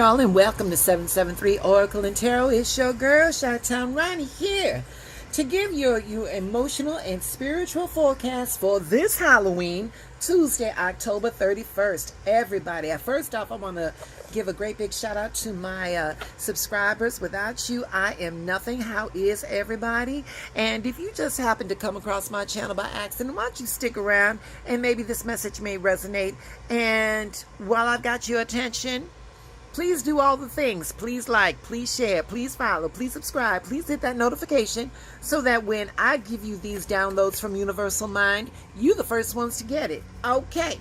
y'all, and welcome to 773 Oracle and Tarot. It's your girl, Chi-Town Ronnie, here to give you emotional and spiritual forecast for this Halloween, Tuesday, October 31st. Everybody, first off, I want to give a great big shout out to my subscribers. Without you, I am nothing. How is everybody? And if you just happen to come across my channel by accident, why don't you stick around and maybe this message may resonate. And while I've got your attention, please do all the things. Please like, please share, please follow, please subscribe, please hit that notification so that when I give you these downloads from Universal Mind, you're the first ones to get it. Okay.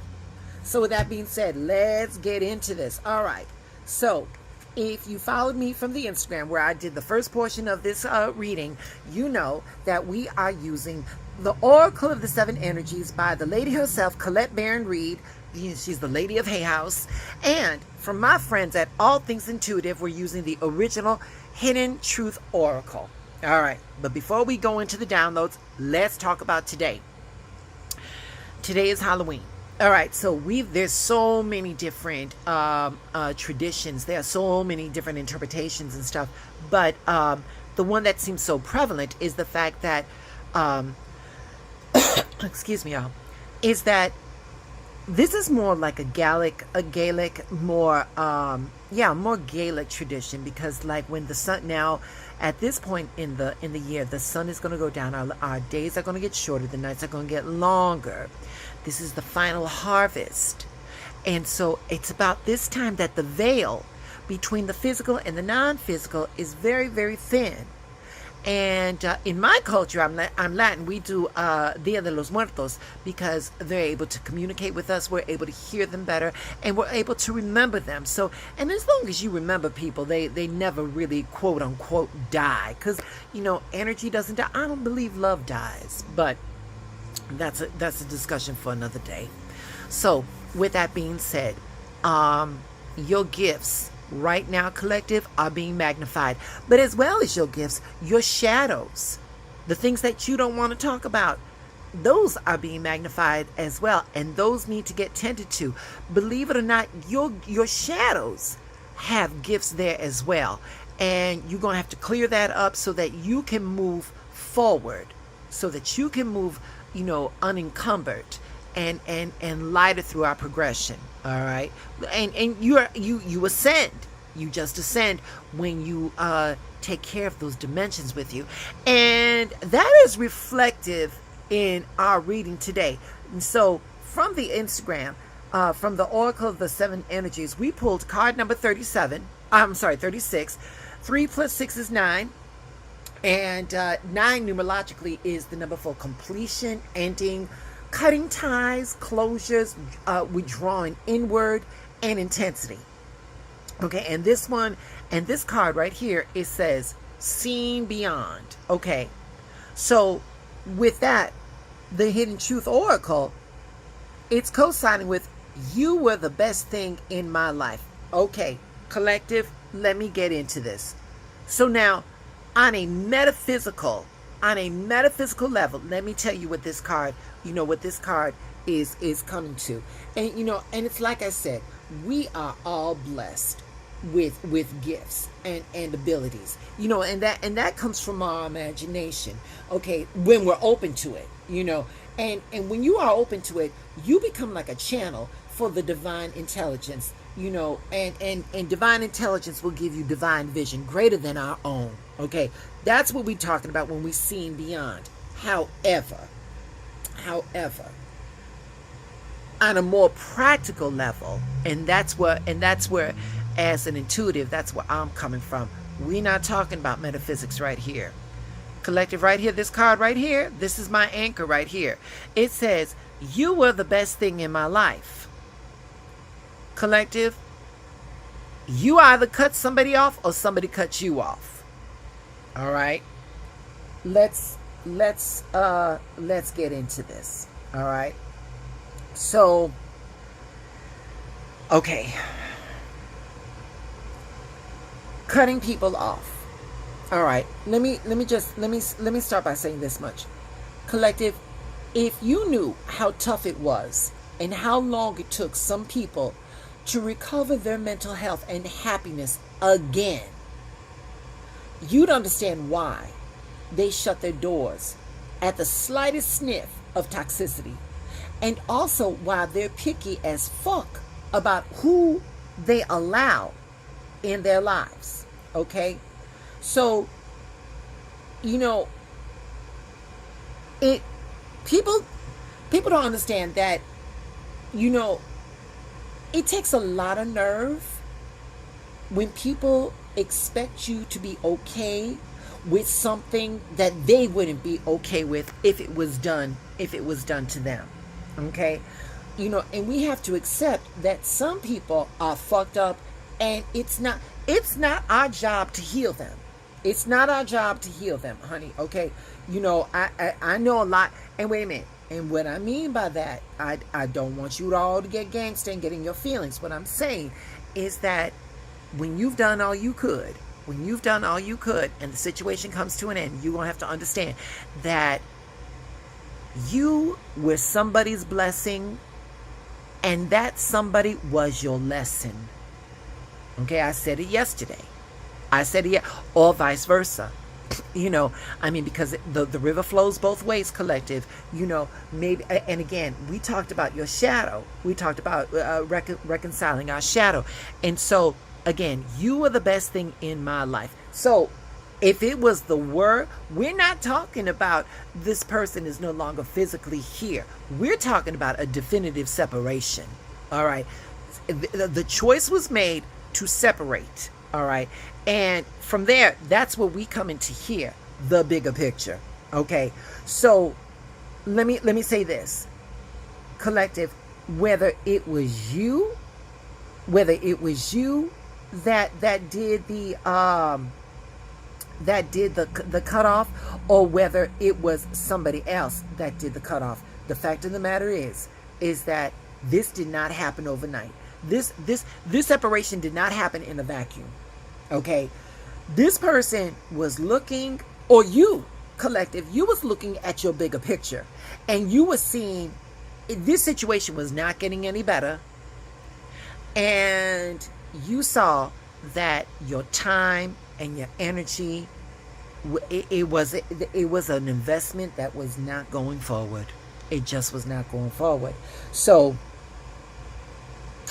So with that being said, let's get into this. All right. So if you followed me from the Instagram where I did the first portion of this reading, you know that we are using the Oracle of the Seven Energies by the lady herself, Colette Baron Reed. She's the lady of Hay House. And from my friends at All Things Intuitive, we're using the original Hidden Truth Oracle. All right. But before we go into the downloads, let's talk about today. Today is Halloween. All right. So there's so many different traditions. There are so many different interpretations and stuff. But the one that seems so prevalent is the fact that, excuse me, y'all, is that this is more like a Gaelic, more Gaelic tradition, because like when the sun, now at this point in the year, the sun is going to go down, our days are going to get shorter, the nights are going to get longer. This is the final harvest. And so it's about this time that the veil between the physical and the non-physical is very, very thin. And in my culture, I'm Latin, we do Dia de los Muertos because they're able to communicate with us, we're able to hear them better, and we're able to remember them. So, and as long as you remember people, they never really, quote unquote, die. Because, you know, energy doesn't die. I don't believe love dies. But that's a discussion for another day. So, with that being said, your gifts right now, collective, are being magnified. But as well as your gifts, your shadows, the things that you don't want to talk about, those are being magnified as well. And those need to get tended to. Believe it or not, your shadows have gifts there as well. And you're going to have to clear that up so that you can move forward, so that you can move, you know, unencumbered and lighter through our progression. All right. And you ascend. You just ascend when you take care of those dimensions with you. And that is reflective in our reading today. And so from the Instagram, from the Oracle of the Seven Energies, we pulled card number 36. 3 plus 6 is 9. And 9 numerologically is the number for completion, ending, cutting ties, closures, withdrawing inward, and intensity. Okay, and this one, and this card right here, it says, seen beyond. Okay, so with that, the Hidden Truth Oracle, it's co-signing with, you were the best thing in my life. Okay, collective, let me get into this. So now, on a metaphysical level, let me tell you what this card, you know, what this card is coming to. And, you know, and it's like I said, we are all blessed with gifts and abilities, you know, and that comes from our imagination. Okay, when we're open to it, you know, and when you are open to it, you become like a channel for the divine intelligence, you know, and divine intelligence will give you divine vision greater than our own. Okay, that's what we're talking about when we're seeing beyond. However, on a more practical level, and that's where, as an intuitive, that's where I'm coming from. We're not talking about metaphysics right here. Collective, right here, this card right here, this is my anchor right here. It says, you were the best thing in my life. Collective, you either cut somebody off or somebody cut you off. All right, let's get into this. All right, so okay, cutting people off. All right, let me start by saying this much, collective. If you knew how tough it was and how long it took some people to recover their mental health and happiness again. You'd understand why they shut their doors at the slightest sniff of toxicity, and also why they're picky as fuck about who they allow in their lives. Okay? So, you know, it people don't understand that, you know, it takes a lot of nerve when people expect you to be okay with something that they wouldn't be okay with if it was done to them. Okay? You know, and we have to accept that some people are fucked up, and it's not our job to heal them. It's not our job to heal them, honey. Okay? You know, I know a lot. And wait a minute. And what I mean by that, I don't want you all to get gangster and get in your feelings. What I'm saying is that when you've done all you could, and the situation comes to an end, you're going to have to understand that you were somebody's blessing, and that somebody was your lesson. Okay, I said it yesterday. Or vice versa. You know, I mean, because the river flows both ways, collective. You know, maybe, and again, we talked about your shadow. We talked about reconciling our shadow. And so, again, you are the best thing in my life. So, if it was we're not talking about this person is no longer physically here. We're talking about a definitive separation. All right. The choice was made to separate. All right. And from there, that's where we come into here, the bigger picture. Okay. So let me say this, collective, whether it was you that did the cutoff, or whether it was somebody else that did the cutoff. The fact of the matter is that this did not happen overnight. This separation did not happen in a vacuum. Okay? This person was looking, or you, collective, you was looking at your bigger picture, and you were seeing this situation was not getting any better, and you saw that your time and your energy, it was an investment that was not going forward. It just was not going forward. So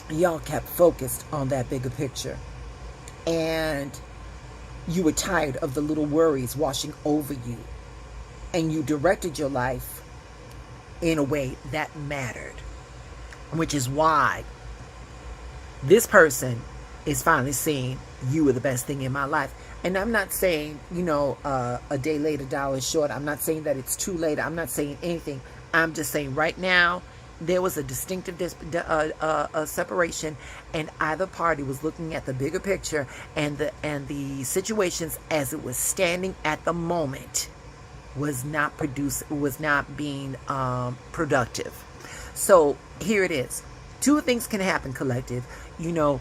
y'all kept focused on that bigger picture, and you were tired of the little worries washing over you, and you directed your life in a way that mattered, which is why this person is finally saying you were the best thing in my life. And I'm not saying, you know, a day late, a dollar short. I'm not saying that it's too late. I'm not saying anything. I'm just saying right now there was a distinctive separation, and either party was looking at the bigger picture, and the situations as it was standing at the moment was not being productive. So here it is. Two things can happen, collective. You know,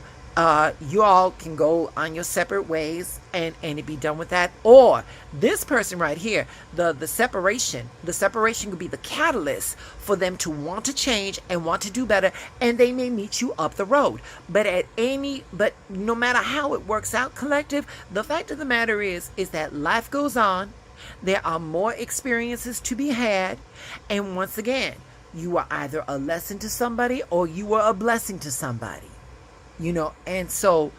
you all can go on your separate ways and it be done with that. Or this person right here, the separation could be the catalyst for them to want to change and want to do better, and they may meet you up the road. But no matter how it works out, collective, the fact of the matter is that life goes on. There are more experiences to be had, and once again, you are either a lesson to somebody or you are a blessing to somebody. You know, and so,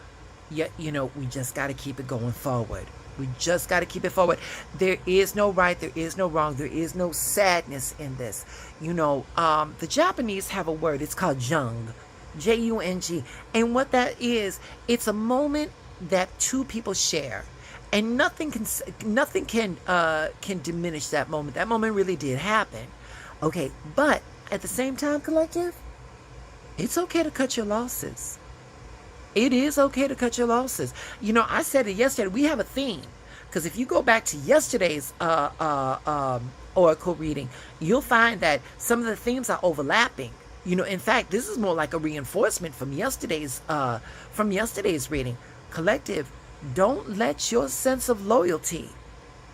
you know, we just got to keep it going forward. We just got to keep it forward. There is no right, there is no wrong, there is no sadness in this. You know, the Japanese have a word, it's called jung, Jung. And what that is, it's a moment that two people share. And nothing can diminish that moment. That moment really did happen. Okay, but at the same time, collective, it's okay to cut your losses. It is okay to cut your losses. You know, I said it yesterday. We have a theme, because if you go back to yesterday's oracle reading, you'll find that some of the themes are overlapping. You know, in fact, this is more like a reinforcement from yesterday's reading. Collective, don't let your sense of loyalty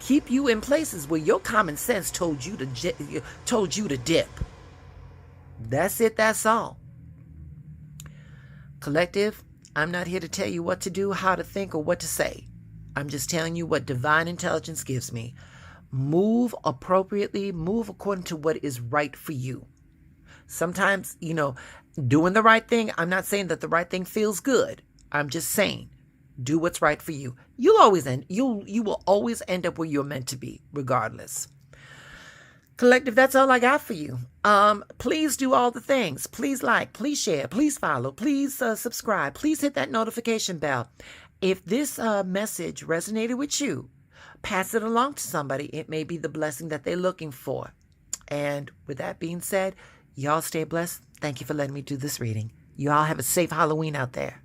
keep you in places where your common sense told you to dip. That's it. That's all. Collective, I'm not here to tell you what to do, how to think, or what to say. I'm just telling you what divine intelligence gives me. Move appropriately, move according to what is right for you. Sometimes, doing the right thing, I'm not saying that the right thing feels good. I'm just saying, do what's right for you. You will always end up where you're meant to be, regardless. Collective, that's all I got for you. Please do all the things. Please like, please share, please follow, please subscribe. Please hit that notification bell. If this message resonated with you, pass it along to somebody. It may be the blessing that they're looking for. And with that being said, y'all stay blessed. Thank you for letting me do this reading. You all have a safe Halloween out there.